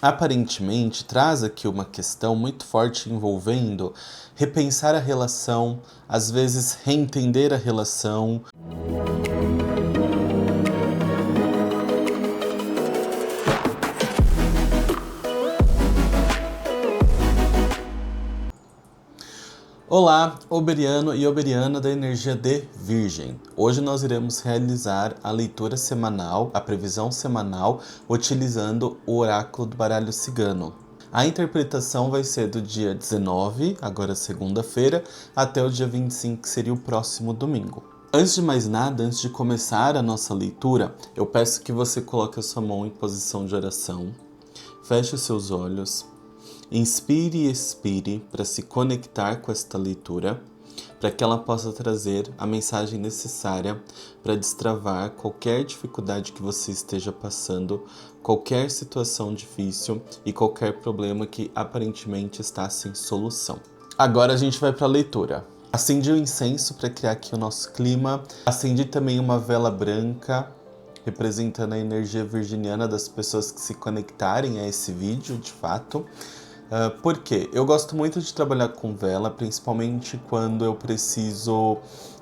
Aparentemente, traz aqui uma questão muito forte envolvendo repensar a relação, às vezes reentender a relação. Olá, oberiano e oberiana da energia de Virgem. Hoje nós iremos realizar a leitura semanal, a previsão semanal, utilizando o oráculo do baralho cigano. A interpretação vai ser do dia 19, agora segunda-feira, até o dia 25, que seria o próximo domingo. Antes de mais nada, antes de começar a nossa leitura, eu peço que você coloque a sua mão em posição de oração, feche os seus olhos, inspire e expire para se conectar com esta leitura, para que ela possa trazer a mensagem necessária para destravar qualquer dificuldade que você esteja passando, qualquer situação difícil e qualquer problema que aparentemente está sem solução. Agora a gente vai para a leitura. Acendi o incenso para criar aqui o nosso clima, acendi também uma vela branca, representando a energia virginiana das pessoas que se conectarem a esse vídeo, de fato. Por quê? Eu gosto muito de trabalhar com vela, principalmente quando eu preciso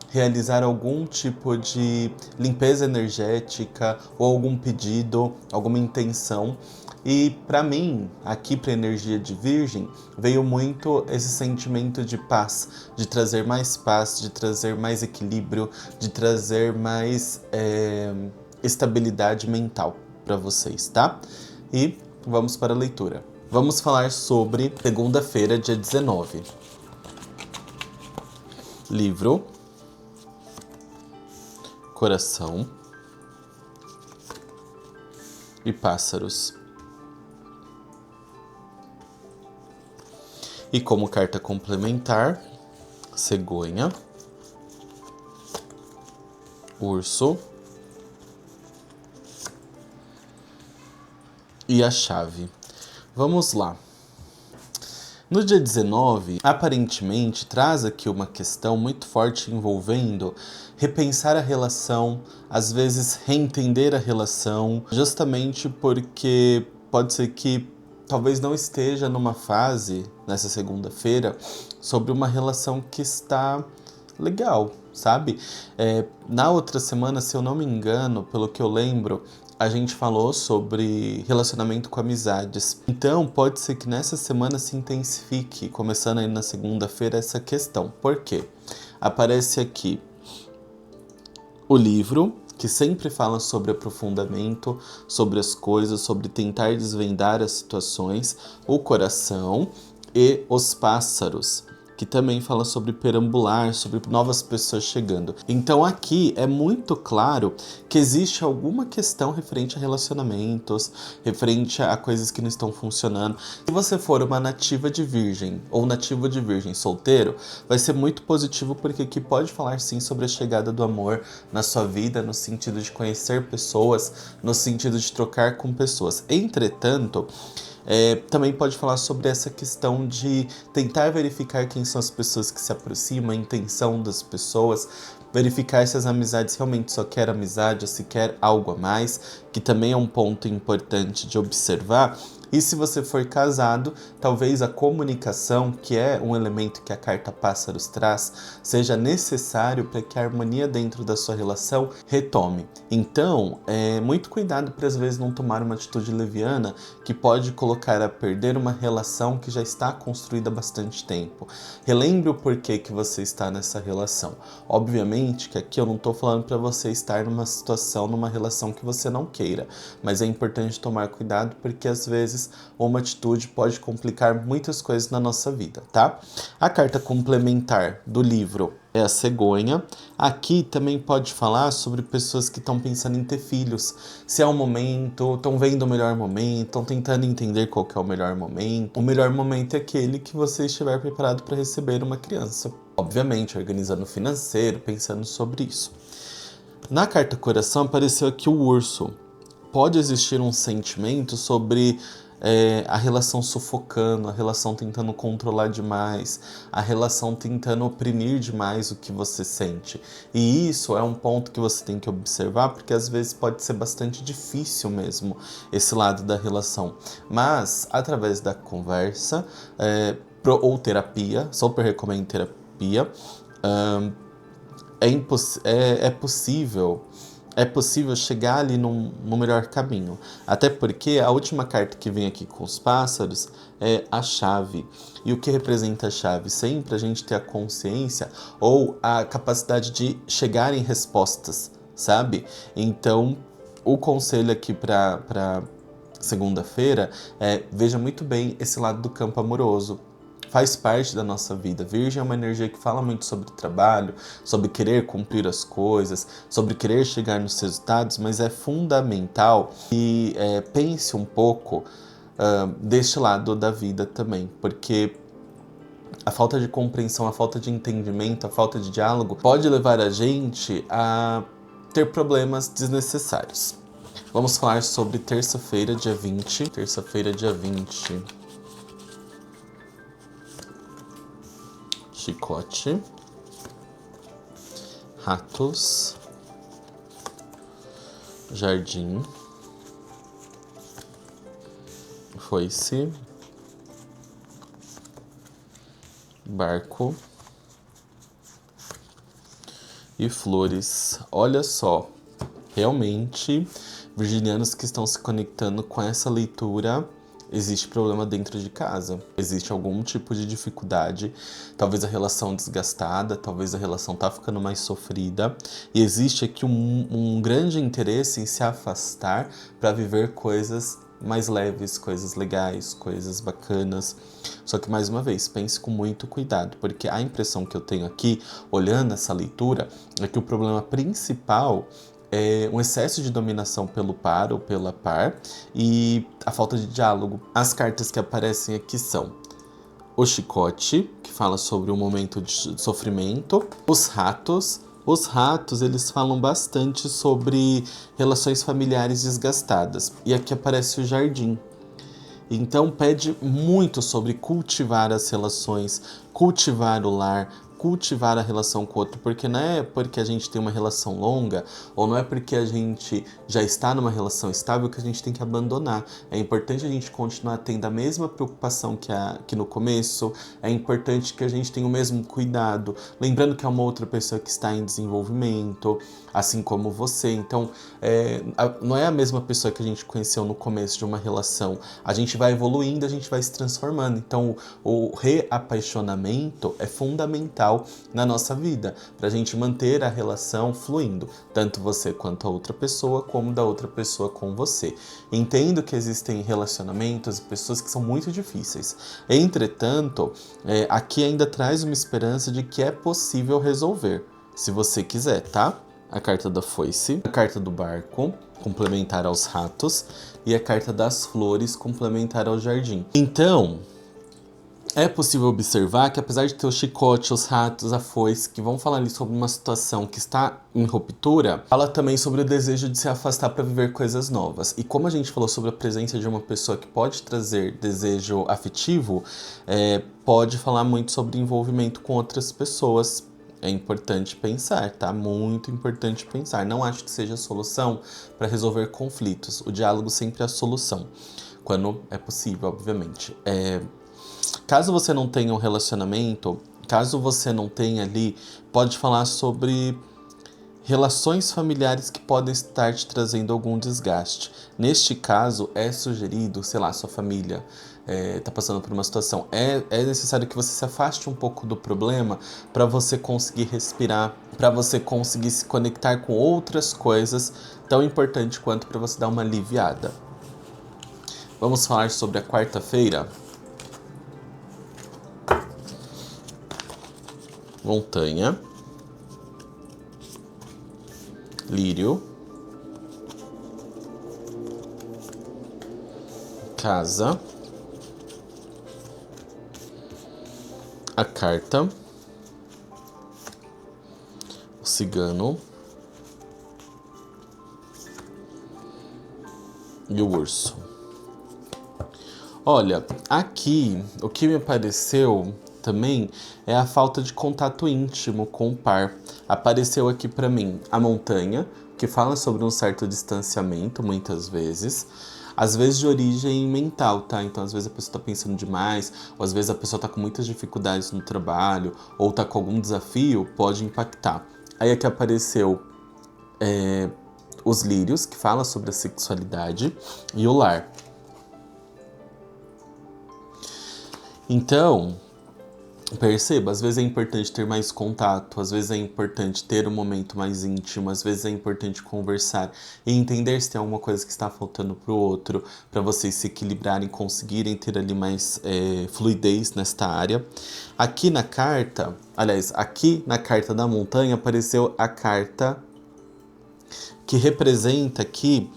realizar algum tipo de limpeza energética ou algum pedido, alguma intenção. E para mim, aqui para a energia de Virgem, veio muito esse sentimento de paz, de trazer mais equilíbrio, de trazer mais estabilidade mental para vocês, tá? E vamos para a leitura. Vamos falar sobre segunda-feira, dia 19. Livro, coração e pássaros. E como carta complementar, cegonha, urso e a chave. Vamos lá. No dia 19, aparentemente, traz aqui uma questão muito forte envolvendo repensar a relação, às vezes reentender a relação, justamente porque pode ser que talvez não esteja numa fase, nessa segunda-feira, sobre uma relação que está legal, sabe? Na outra semana, se eu não me engano, pelo que eu lembro, a gente falou sobre relacionamento com amizades. Então, pode ser que nessa semana se intensifique, começando aí na segunda-feira, essa questão. Por quê? Aparece aqui o livro, que sempre fala sobre aprofundamento, sobre as coisas, sobre tentar desvendar as situações, o coração e os pássaros, que também fala sobre perambular, sobre novas pessoas chegando. Então aqui é muito claro que existe alguma questão referente a relacionamentos, referente a coisas que não estão funcionando. Se você for uma nativa de Virgem ou nativo de Virgem solteiro, vai ser muito positivo, porque aqui pode falar sim sobre a chegada do amor na sua vida, no sentido de conhecer pessoas, no sentido de trocar com pessoas. Entretanto, também pode falar sobre essa questão de tentar verificar quem são as pessoas que se aproximam, a intenção das pessoas, verificar se as amizades realmente só querem amizade ou se quer algo a mais, que também é um ponto importante de observar. E se você for casado, talvez a comunicação, que é um elemento que a carta Pássaros traz, seja necessário para que a harmonia dentro da sua relação retome. Então, muito cuidado para às vezes não tomar uma atitude leviana que pode colocar a perder uma relação que já está construída há bastante tempo. Relembre o porquê que você está nessa relação. Obviamente que aqui eu não estou falando para você estar numa situação, numa relação que você não queira, mas é importante tomar cuidado, porque às vezes uma atitude pode complicar muitas coisas na nossa vida, tá? A carta complementar do livro é a cegonha. Aqui também pode falar sobre pessoas que estão pensando em ter filhos. Se é um momento, estão vendo o melhor momento, estão tentando entender qual que é o melhor momento. O melhor momento é aquele que você estiver preparado para receber uma criança. Obviamente, organizando o financeiro, pensando sobre isso. Na carta coração apareceu aqui o urso. Pode existir um sentimento sobre a relação sufocando, a relação tentando controlar demais, a relação tentando oprimir demais o que você sente. E isso é um ponto que você tem que observar, porque às vezes pode ser bastante difícil mesmo esse lado da relação. Mas, através da conversa, ou terapia, super recomendo terapia, é possível chegar ali no melhor caminho. Até porque a última carta que vem aqui com os pássaros é a chave. E o que representa a chave? Sempre a gente ter a consciência ou a capacidade de chegar em respostas, sabe? Então, o conselho aqui para segunda-feira é: veja muito bem esse lado do campo amoroso. Faz parte da nossa vida. Virgem é uma energia que fala muito sobre trabalho, sobre querer cumprir as coisas, sobre querer chegar nos resultados, mas é fundamental que pense um pouco deste lado da vida também, porque a falta de compreensão, a falta de entendimento, a falta de diálogo pode levar a gente a ter problemas desnecessários. Vamos falar sobre terça-feira, dia 20. Terça-feira, dia 20. Chicote, ratos, jardim, foice, barco e flores. Olha só, realmente, virginianos que estão se conectando com essa leitura, existe problema dentro de casa. Existe algum tipo de dificuldade, talvez a relação desgastada, talvez a relação tá ficando mais sofrida. E existe aqui um grande interesse em se afastar para viver coisas mais leves, coisas legais, coisas bacanas. Só que, mais uma vez, pense com muito cuidado, porque a impressão que eu tenho aqui, olhando essa leitura, é que o problema principal é um excesso de dominação pelo par ou pela par e a falta de diálogo. As cartas que aparecem aqui são o chicote, que fala sobre um momento de sofrimento, os ratos. Os ratos, eles falam bastante sobre relações familiares desgastadas. E aqui aparece o jardim. Então pede muito sobre cultivar as relações, cultivar o lar, cultivar a relação com o outro, porque não é porque a gente tem uma relação longa, ou não é porque a gente já está numa relação estável que a gente tem que abandonar. É importante a gente continuar tendo a mesma preocupação que no começo, é importante que a gente tenha o mesmo cuidado, lembrando que é uma outra pessoa que está em desenvolvimento, assim como você. Então, não é a mesma pessoa que a gente conheceu no começo de uma relação. A gente vai evoluindo, a gente vai se transformando. Então, o reapaixonamento é fundamental na nossa vida, para a gente manter a relação fluindo, tanto você quanto a outra pessoa, como da outra pessoa com você. Entendo que existem relacionamentos e pessoas que são muito difíceis. Entretanto, aqui ainda traz uma esperança de que é possível resolver, se você quiser, tá? A carta da foice, a carta do barco, complementar aos ratos, e a carta das flores, complementar ao jardim. Então, é possível observar que, apesar de ter o chicote, os ratos, a foice, que vão falar ali sobre uma situação que está em ruptura, fala também sobre o desejo de se afastar para viver coisas novas. E como a gente falou sobre a presença de uma pessoa que pode trazer desejo afetivo, pode falar muito sobre envolvimento com outras pessoas. É importante pensar, tá? Muito importante pensar. Não acho que seja a solução para resolver conflitos. O diálogo sempre é a solução, quando é possível, obviamente. Caso você não tenha um relacionamento, caso você não tenha ali, pode falar sobre relações familiares que podem estar te trazendo algum desgaste. Neste caso, é sugerido, sei lá, sua família está passando por uma situação. É necessário que você se afaste um pouco do problema para você conseguir respirar, para você conseguir se conectar com outras coisas tão importantes quanto para você dar uma aliviada. Vamos falar sobre a quarta-feira? Montanha, lírio, casa, a carta, o cigano e o urso. Olha, aqui o que me pareceu também é a falta de contato íntimo com o par. Apareceu aqui pra mim a montanha, que fala sobre um certo distanciamento, muitas vezes. Às vezes de origem mental, tá? Então, às vezes a pessoa tá pensando demais, ou às vezes a pessoa tá com muitas dificuldades no trabalho, ou tá com algum desafio, pode impactar. Aí aqui apareceu os lírios, que fala sobre a sexualidade, e o lar. Então, perceba, às vezes é importante ter mais contato, às vezes é importante ter um momento mais íntimo, às vezes é importante conversar e entender se tem alguma coisa que está faltando pro outro, para vocês se equilibrarem, conseguirem ter ali mais fluidez nesta área. Aqui na carta, aliás, aqui na carta da montanha apareceu a carta que representa aqui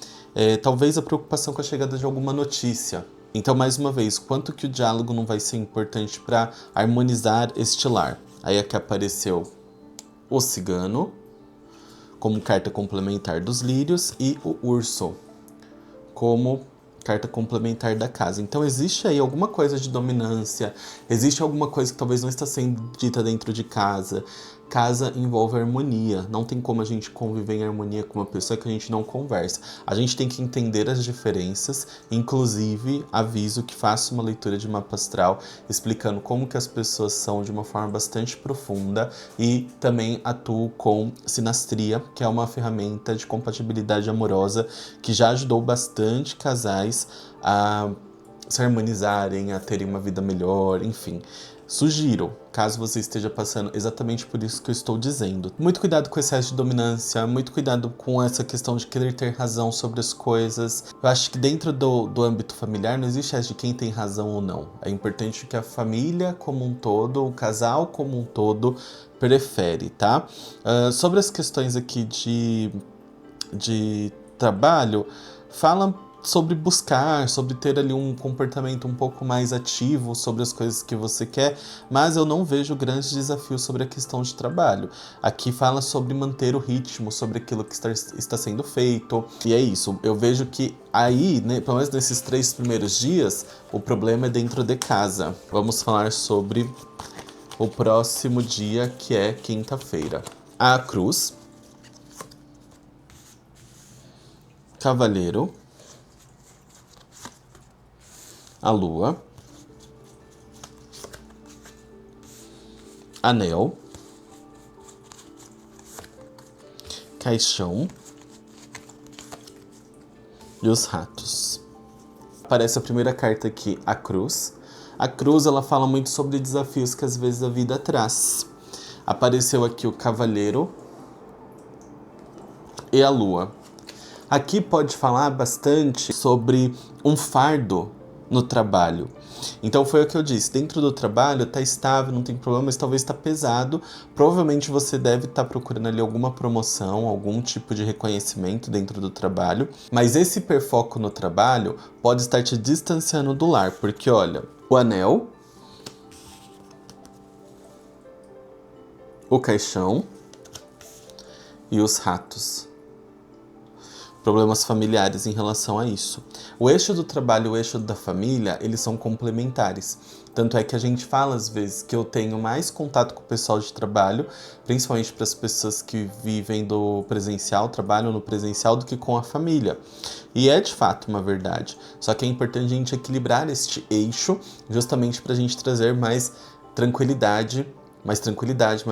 talvez a preocupação com a chegada de alguma notícia. Então, mais uma vez, quanto que o diálogo não vai ser importante para harmonizar este lar? Aí aqui apareceu o cigano, como carta complementar dos lírios, e o urso, como carta complementar da casa. Então existe aí alguma coisa de dominância, existe alguma coisa que talvez não está sendo dita dentro de casa. Casa envolve harmonia, não tem como a gente conviver em harmonia com uma pessoa que a gente não conversa. A gente tem que entender as diferenças, inclusive aviso que faço uma leitura de mapa astral explicando como que as pessoas são de uma forma bastante profunda e também atuo com sinastria, que é uma ferramenta de compatibilidade amorosa que já ajudou bastante casais a se harmonizarem, a terem uma vida melhor, enfim. Sugiro, caso você esteja passando exatamente por isso que eu estou dizendo. Muito cuidado com o excesso de dominância, muito cuidado com essa questão de querer ter razão sobre as coisas. Eu acho que dentro do âmbito familiar não existe essa de quem tem razão ou não. É importante que a família como um todo, o casal como um todo, prefere, tá? Sobre as questões aqui de trabalho, fala sobre buscar, sobre ter ali um comportamento um pouco mais ativo sobre as coisas que você quer, mas eu não vejo grandes desafios sobre a questão de trabalho. Aqui fala sobre manter o ritmo, sobre aquilo que está sendo feito, e é isso. Eu vejo que aí, né, pelo menos nesses 3 primeiros dias, o problema é dentro de casa. Vamos falar sobre o próximo dia, que é quinta-feira. A cruz, cavaleiro, a lua, anel, caixão e os ratos. Aparece a primeira carta aqui, a cruz. A cruz, ela fala muito sobre desafios que às vezes a vida traz. Apareceu aqui o cavaleiro e a lua. Aqui pode falar bastante sobre um fardo no trabalho. Então foi o que eu disse, dentro do trabalho tá estável, não tem problema, mas talvez tá pesado. Provavelmente você deve estar procurando ali alguma promoção, algum tipo de reconhecimento dentro do trabalho. Mas esse hiperfoco no trabalho pode estar te distanciando do lar, porque olha, o anel, o caixão e os ratos. Problemas familiares em relação a isso. O eixo do trabalho e o eixo da família, eles são complementares. Tanto é que a gente fala às vezes que eu tenho mais contato com o pessoal de trabalho, principalmente para as pessoas que vivem do presencial, trabalham no presencial, do que com a família. E é de fato uma verdade. Só que é importante a gente equilibrar este eixo, justamente para a gente trazer mais tranquilidade, mais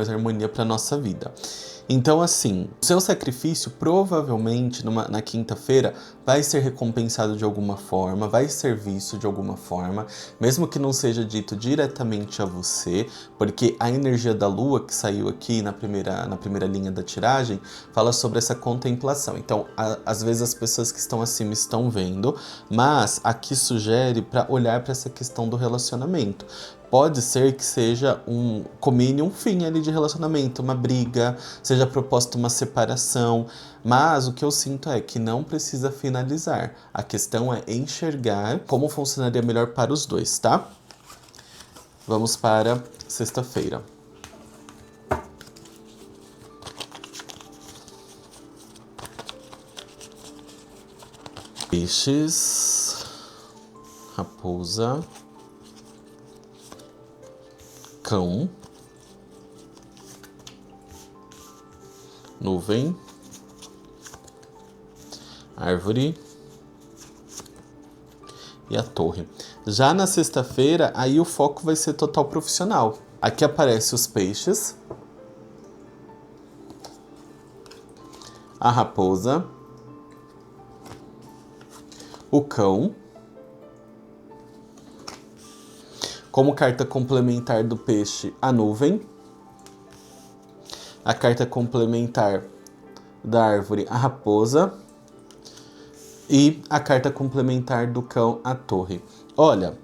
harmonia para nossa vida. Então, assim, o seu sacrifício provavelmente na quinta-feira vai ser recompensado de alguma forma, vai ser visto de alguma forma, mesmo que não seja dito diretamente a você, porque a energia da lua que saiu aqui na primeira linha da tiragem fala sobre essa contemplação. Então, às vezes as pessoas que estão acima estão vendo, mas aqui sugere para olhar para essa questão do relacionamento. Pode ser que seja um fim ali de relacionamento, uma briga, seja proposta uma separação, mas o que eu sinto é que não precisa finalizar. A questão é enxergar como funcionaria melhor para os dois, tá? Vamos para sexta-feira. Peixes, raposa, cão, nuvem, árvore e a torre. Já na sexta-feira, aí o foco vai ser total profissional. Aqui aparece os peixes, a raposa, o cão. Como carta complementar do peixe, a nuvem. A carta complementar da árvore, a raposa. E a carta complementar do cão, a torre. Olha,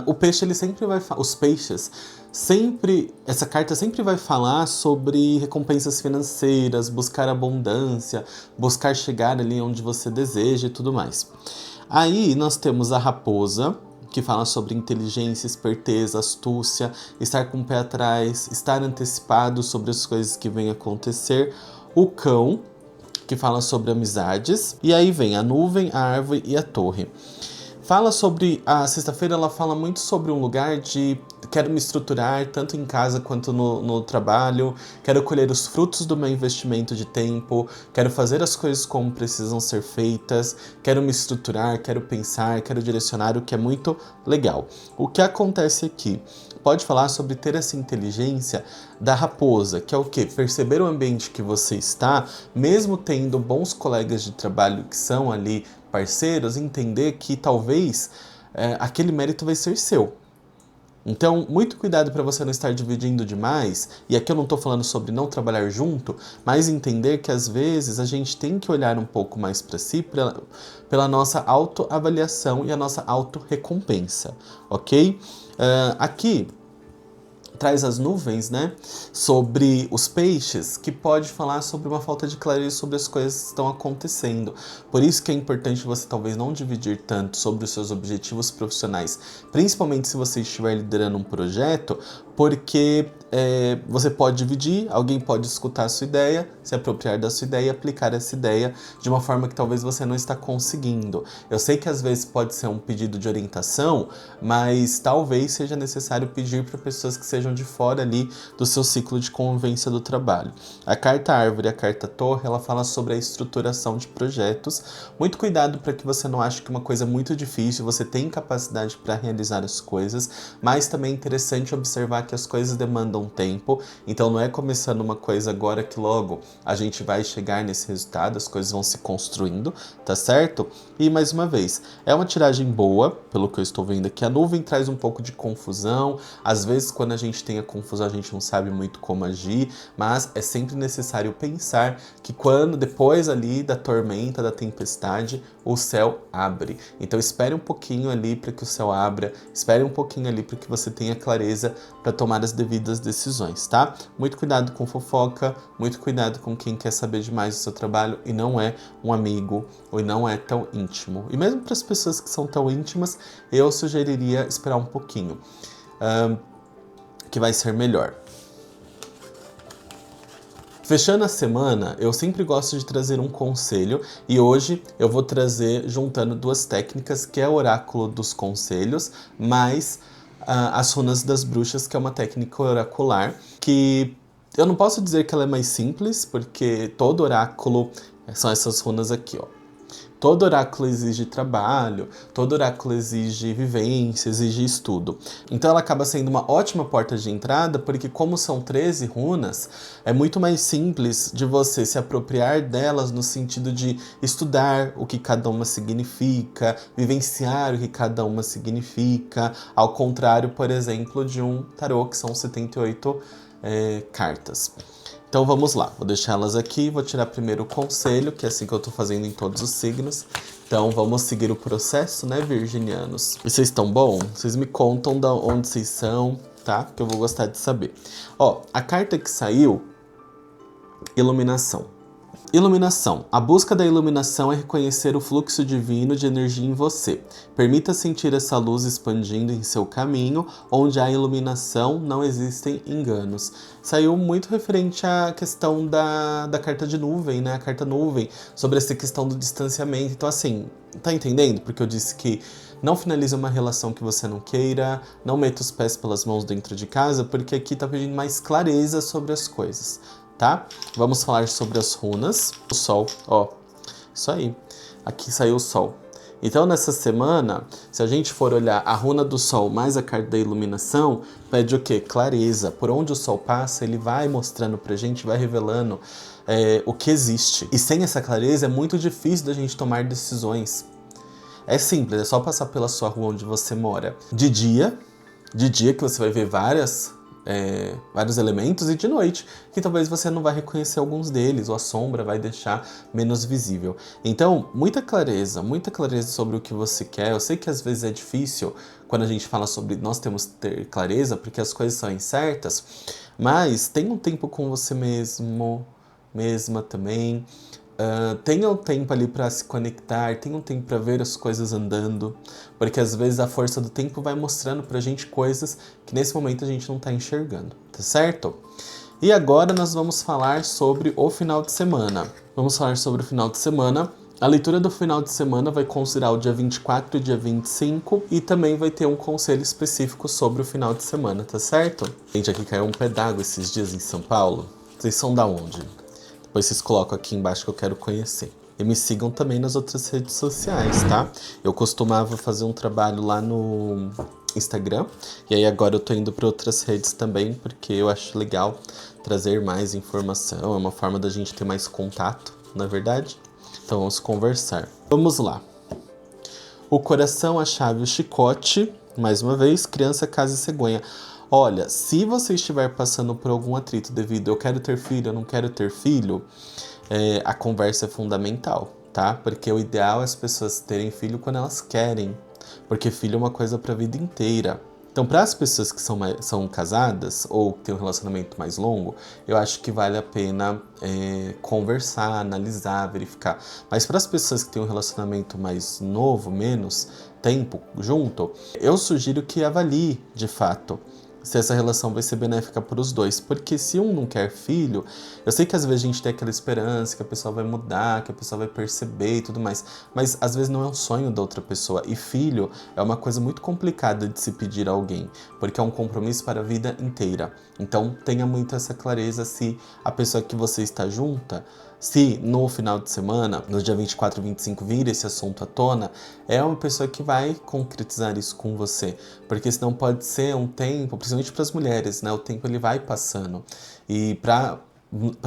o peixe, ele sempre vai... Os peixes, sempre... Essa carta sempre vai falar sobre recompensas financeiras, buscar abundância, buscar chegar ali onde você deseja e tudo mais. Aí nós temos a raposa, que fala sobre inteligência, esperteza, astúcia, estar com o pé atrás, estar antecipado sobre as coisas que vêm acontecer. O cão, que fala sobre amizades. E aí vem a nuvem, a árvore e a torre. Fala sobre... A sexta-feira ela fala muito sobre um lugar de... Quero me estruturar tanto em casa quanto no trabalho. Quero colher os frutos do meu investimento de tempo. Quero fazer as coisas como precisam ser feitas. Quero me estruturar, quero pensar, quero direcionar, o que é muito legal. O que acontece aqui? Pode falar sobre ter essa inteligência da raposa, que é o quê? Perceber o ambiente que você está, mesmo tendo bons colegas de trabalho que são ali parceiros, entender que talvez aquele mérito vai ser seu. Então, muito cuidado para você não estar dividindo demais, e aqui eu não estou falando sobre não trabalhar junto, mas entender que às vezes a gente tem que olhar um pouco mais para si, pela nossa autoavaliação e a nossa autorrecompensa, ok? Aqui traz as nuvens, né, sobre os peixes, que pode falar sobre uma falta de clareza sobre as coisas que estão acontecendo. Por isso que é importante você talvez não dividir tanto sobre os seus objetivos profissionais, principalmente se você estiver liderando um projeto, porque você pode dividir, alguém pode escutar a sua ideia, se apropriar da sua ideia e aplicar essa ideia de uma forma que talvez você não está conseguindo. Eu sei que às vezes pode ser um pedido de orientação, mas talvez seja necessário pedir para pessoas que sejam de fora ali do seu ciclo de convivência do trabalho. A carta árvore e a carta torre, ela fala sobre a estruturação de projetos. Muito cuidado para que você não ache que uma coisa é muito difícil, você tem capacidade para realizar as coisas, mas também é interessante observar que as coisas demandam tempo, então não é começando uma coisa agora que logo a gente vai chegar nesse resultado, as coisas vão se construindo, tá certo? E mais uma vez, é uma tiragem boa, pelo que eu estou vendo aqui. A nuvem traz um pouco de confusão, às vezes quando a gente tem a confusão a gente não sabe muito como agir, mas é sempre necessário pensar que quando, depois ali da tormenta, da tempestade, o céu abre. Então espere um pouquinho ali para que o céu abra, espere um pouquinho ali para que você tenha clareza para tomar as devidas decisões, tá? Muito cuidado com fofoca, muito cuidado com quem quer saber demais do seu trabalho e não é um amigo ou não é tão íntimo. E mesmo para as pessoas que são tão íntimas, eu sugeriria esperar um pouquinho, que vai ser melhor. Fechando a semana, eu sempre gosto de trazer um conselho e hoje eu vou trazer juntando duas técnicas, que é o oráculo dos conselhos, mais as runas das bruxas, que é uma técnica oracular, que eu não posso dizer que ela é mais simples, porque todo oráculo são essas runas aqui, ó. Todo oráculo exige trabalho, todo oráculo exige vivência, exige estudo. Então ela acaba sendo uma ótima porta de entrada, porque como são 13 runas, é muito mais simples de você se apropriar delas no sentido de estudar o que cada uma significa, vivenciar o que cada uma significa, ao contrário, por exemplo, de um tarô, que são 78 cartas. Então vamos lá, vou deixar elas aqui, vou tirar primeiro o conselho, que é assim que eu tô fazendo em todos os signos. Então vamos seguir o processo, né, virginianos? E vocês estão bom? Vocês me contam de onde vocês são, tá? Que eu vou gostar de saber. Ó, a carta que saiu, iluminação. Iluminação. A busca da iluminação é reconhecer o fluxo divino de energia em você. Permita sentir essa luz expandindo em seu caminho. Onde há iluminação, não existem enganos. Saiu muito referente à questão da carta de nuvem, né? A carta nuvem, sobre essa questão do distanciamento. Então, assim, tá entendendo? Porque eu disse que Não finalize uma relação que você não queira, não meta os pés pelas mãos dentro de casa, porque aqui tá pedindo mais clareza sobre as coisas, tá? Vamos falar sobre as runas. O sol, ó, isso aí. Aqui saiu o sol. Então, nessa semana, se a gente for olhar a runa do sol mais a carta da iluminação, pede o quê? Clareza. Por onde o sol passa, ele vai mostrando pra gente, vai revelando o que existe. E sem essa clareza, é muito difícil da gente tomar decisões. É simples, é só passar pela sua rua onde você mora. De dia que você vai ver vários elementos, e de noite, que talvez você não vai reconhecer alguns deles, ou a sombra vai deixar menos visível. Então, muita clareza sobre o que você quer. Eu sei que às vezes é difícil quando a gente fala sobre nós temos que ter clareza, porque as coisas são incertas, mas tenha um tempo com você mesma também. Tenha um tempo ali para se conectar, tenha um tempo para ver as coisas andando, porque às vezes a força do tempo vai mostrando pra gente coisas que nesse momento a gente não tá enxergando, tá certo? E agora nós vamos falar sobre o final de semana. Vamos falar sobre o final de semana. A leitura do final de semana vai considerar o dia 24 e dia 25 e também vai ter um conselho específico sobre o final de semana, tá certo? Gente, aqui caiu um pé d'água esses dias em São Paulo. Vocês são da onde? Depois vocês colocam aqui embaixo que eu quero conhecer. E me sigam também nas outras redes sociais, tá? Eu costumava fazer um trabalho lá no Instagram. E aí agora eu tô indo para outras redes também, porque eu acho legal trazer mais informação. É uma forma da gente ter mais contato, na é verdade? Então vamos conversar. Vamos lá. O coração, a chave, o chicote. Mais uma vez, criança, casa e cegonha. Olha, se você estiver passando por algum atrito devido eu quero ter filho, eu não quero ter filho, a conversa é fundamental, tá? Porque o ideal é as pessoas terem filho quando elas querem, porque filho é uma coisa para a vida inteira. Então, para as pessoas que são casadas ou que têm um relacionamento mais longo, eu acho que vale a pena conversar, analisar, verificar. Mas para as pessoas que têm um relacionamento mais novo, menos tempo junto, eu sugiro que avalie de fato se essa relação vai ser benéfica para os dois. Porque se um não quer filho, eu sei que às vezes a gente tem aquela esperança que a pessoa vai mudar, que a pessoa vai perceber e tudo mais, mas às vezes não é um sonho da outra pessoa. E filho é uma coisa muito complicada de se pedir a alguém, porque é um compromisso para a vida inteira. Então tenha muito essa clareza se a pessoa que você está junta, se no final de semana, no dia 24 e 25, vir esse assunto à tona, é uma pessoa que vai concretizar isso com você. Porque senão pode ser um tempo, principalmente para as mulheres, né? O tempo ele vai passando. E para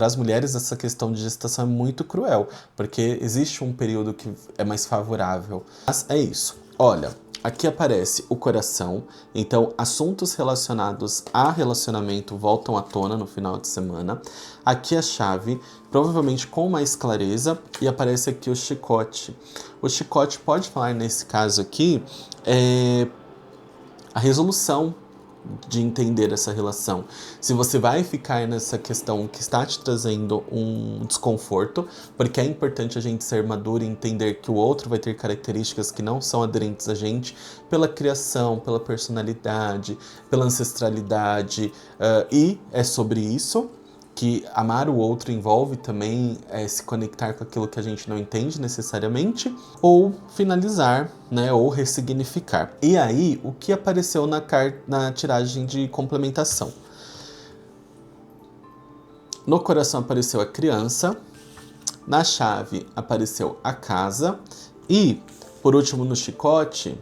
as mulheres essa questão de gestação é muito cruel, porque existe um período que é mais favorável. Mas é isso. Olha, aqui aparece o coração, então assuntos relacionados a relacionamento voltam à tona no final de semana. Aqui a chave, provavelmente com mais clareza, e aparece aqui o chicote. O chicote pode falar nesse caso aqui a resolução de entender essa relação. Se você vai ficar nessa questão que está te trazendo um desconforto, porque é importante a gente ser maduro e entender que o outro vai ter características que não são aderentes a gente, pela criação, pela personalidade, pela ancestralidade, e é sobre isso que amar o outro envolve também se conectar com aquilo que a gente não entende necessariamente, ou finalizar, né, ou ressignificar. E aí, o que apareceu na tiragem de complementação? No coração apareceu a criança, na chave apareceu a casa e, por último, no chicote,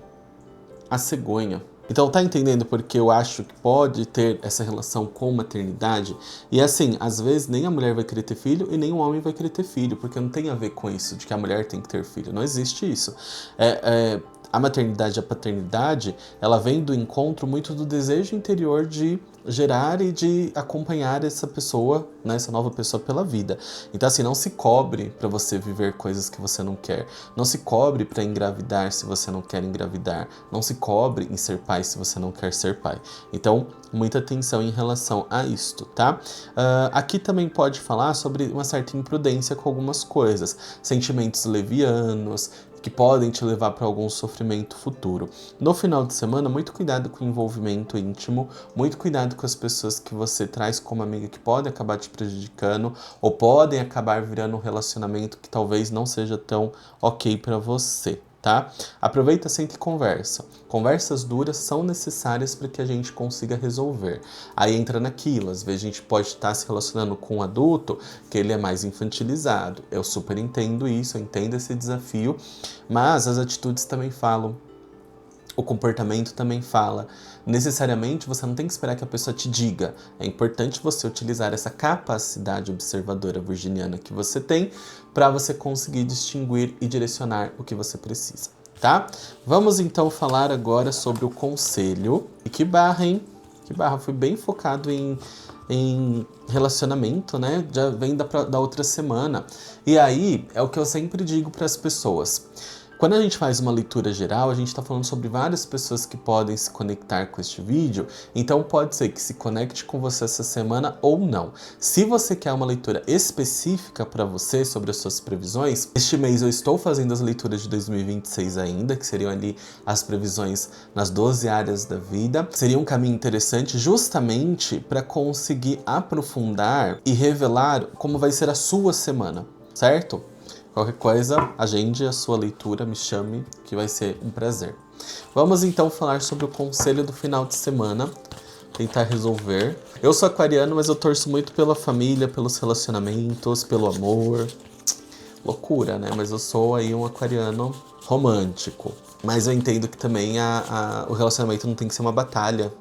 a cegonha. Então tá entendendo porque eu acho que pode ter essa relação com maternidade? E assim, às vezes nem a mulher vai querer ter filho e nem o homem vai querer ter filho, porque não tem a ver com isso, de que a mulher tem que ter filho. Não existe isso. A maternidade e a paternidade, ela vem do encontro muito do desejo interior de gerar e de acompanhar essa pessoa, né, essa nova pessoa pela vida. Então assim, não se cobre para você viver coisas que você não quer. Não se cobre para engravidar se você não quer engravidar. Não se cobre em ser pai se você não quer ser pai. Então, muita atenção em relação a isto, tá? Aqui também pode falar sobre uma certa imprudência com algumas coisas. Sentimentos levianos, que podem te levar para algum sofrimento futuro. No final de semana, muito cuidado com o envolvimento íntimo, muito cuidado com as pessoas que você traz como amiga que podem acabar te prejudicando ou podem acabar virando um relacionamento que talvez não seja tão ok para você. tá? Aproveita, senta e conversa. Conversas duras são necessárias para que a gente consiga resolver. Aí entra naquilo, às vezes a gente pode estar se relacionando com um adulto que ele é mais infantilizado. Eu super entendo isso, eu entendo esse desafio, mas as atitudes também falam. O comportamento também fala. Necessariamente você não tem que esperar que a pessoa te diga. É importante você utilizar essa capacidade observadora virginiana que você tem para você conseguir distinguir e direcionar o que você precisa, tá? Vamos então falar agora sobre o conselho. E que barra, hein? Que barra, fui bem focado em relacionamento, né? Já vem da outra semana. E aí, é o que eu sempre digo para as pessoas. Quando a gente faz uma leitura geral, a gente está falando sobre várias pessoas que podem se conectar com este vídeo, então pode ser que se conecte com você essa semana ou não. Se você quer uma leitura específica para você sobre as suas previsões, este mês eu estou fazendo as leituras de 2026 ainda, que seriam ali as previsões nas 12 áreas da vida. Seria um caminho interessante justamente para conseguir aprofundar e revelar como vai ser a sua semana, certo? Qualquer coisa, agende a sua leitura, me chame, que vai ser um prazer. Vamos então falar sobre o conselho do final de semana, tentar resolver. Eu sou aquariano, mas eu torço muito pela família, pelos relacionamentos, pelo amor. Loucura, né? Mas eu sou aí um aquariano romântico. Mas eu entendo que também o relacionamento não tem que ser uma batalha.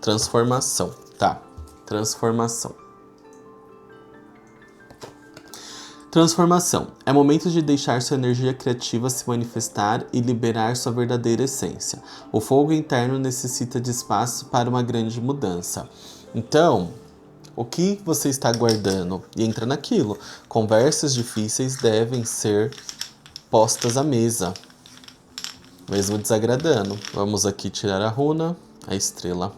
Transformação, tá? Transformação. Transformação. É momento de deixar sua energia criativa se manifestar e liberar sua verdadeira essência. O fogo interno necessita de espaço para uma grande mudança. Então, o que você está aguardando? E entra naquilo. Conversas difíceis devem ser postas à mesa, mesmo desagradando. Vamos aqui tirar a runa, a estrela.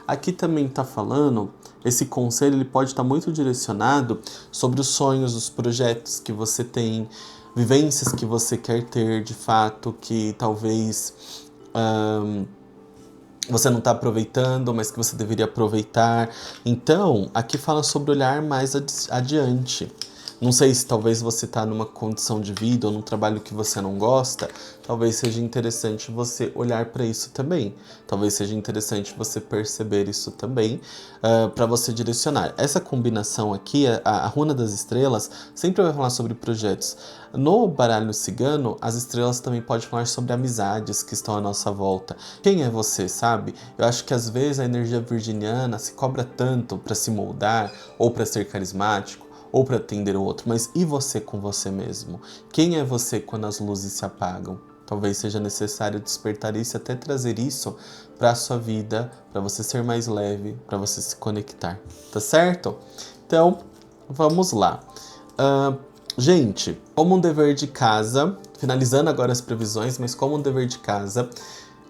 Aqui também está falando, esse conselho ele pode estar muito direcionado sobre os sonhos, os projetos que você tem, vivências que você quer ter de fato, que talvez você não está aproveitando, mas que você deveria aproveitar. Então, aqui fala sobre olhar mais adiante. Não sei se talvez você está numa condição de vida ou num trabalho que você não gosta, talvez seja interessante você olhar para isso também. Talvez seja interessante você perceber isso também, para você direcionar. Essa combinação aqui, a runa das estrelas, sempre vai falar sobre projetos. No baralho cigano, as estrelas também podem falar sobre amizades que estão à nossa volta. Quem é você, sabe? Eu acho que às vezes a energia virginiana se cobra tanto para se moldar ou para ser carismático, ou para atender o outro, mas e você com você mesmo? Quem é você quando as luzes se apagam? Talvez seja necessário despertar isso e até trazer isso para a sua vida, para você ser mais leve, para você se conectar, tá certo? Então, vamos lá. Gente, como um dever de casa, finalizando agora as previsões, mas como um dever de casa,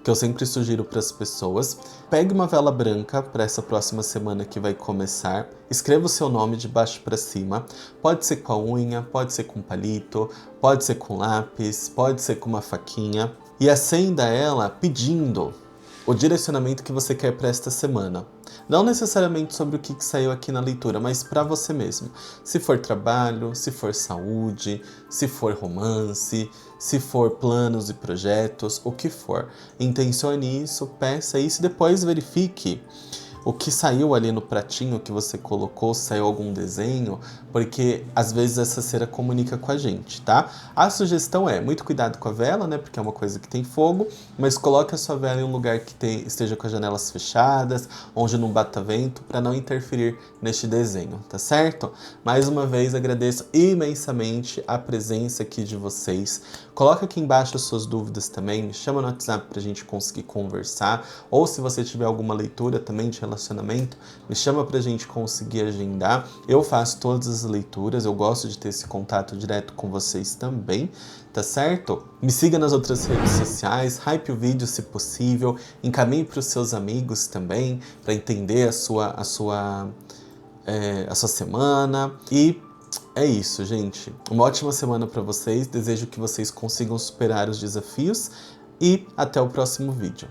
que eu sempre sugiro para as pessoas, pegue uma vela branca para essa próxima semana que vai começar, escreva o seu nome de baixo para cima, pode ser com a unha, pode ser com um palito, pode ser com lápis, pode ser com uma faquinha, e acenda ela pedindo o direcionamento que você quer para esta semana. Não necessariamente sobre o que saiu aqui na leitura, mas para você mesmo. Se for trabalho, se for saúde, se for romance, se for planos e projetos, o que for. Intencione isso, peça isso e depois verifique o que saiu ali no pratinho que você colocou, se saiu algum desenho, porque às vezes essa cera comunica com a gente, tá? A sugestão é, muito cuidado com a vela, né, porque é uma coisa que tem fogo, mas coloque a sua vela em um lugar que esteja com as janelas fechadas, onde não bata vento, para não interferir neste desenho, tá certo? Mais uma vez agradeço imensamente a presença aqui de vocês. Coloca aqui embaixo as suas dúvidas também, me chama no WhatsApp pra gente conseguir conversar, ou se você tiver alguma leitura também de relacionamento, me chama pra gente conseguir agendar. Eu faço todas as leituras, eu gosto de ter esse contato direto com vocês também, tá certo? Me siga nas outras redes sociais, hype o vídeo se possível, encaminhe para os seus amigos também, para entender a sua semana. E é isso, gente. Uma ótima semana para vocês, desejo que vocês consigam superar os desafios e até o próximo vídeo.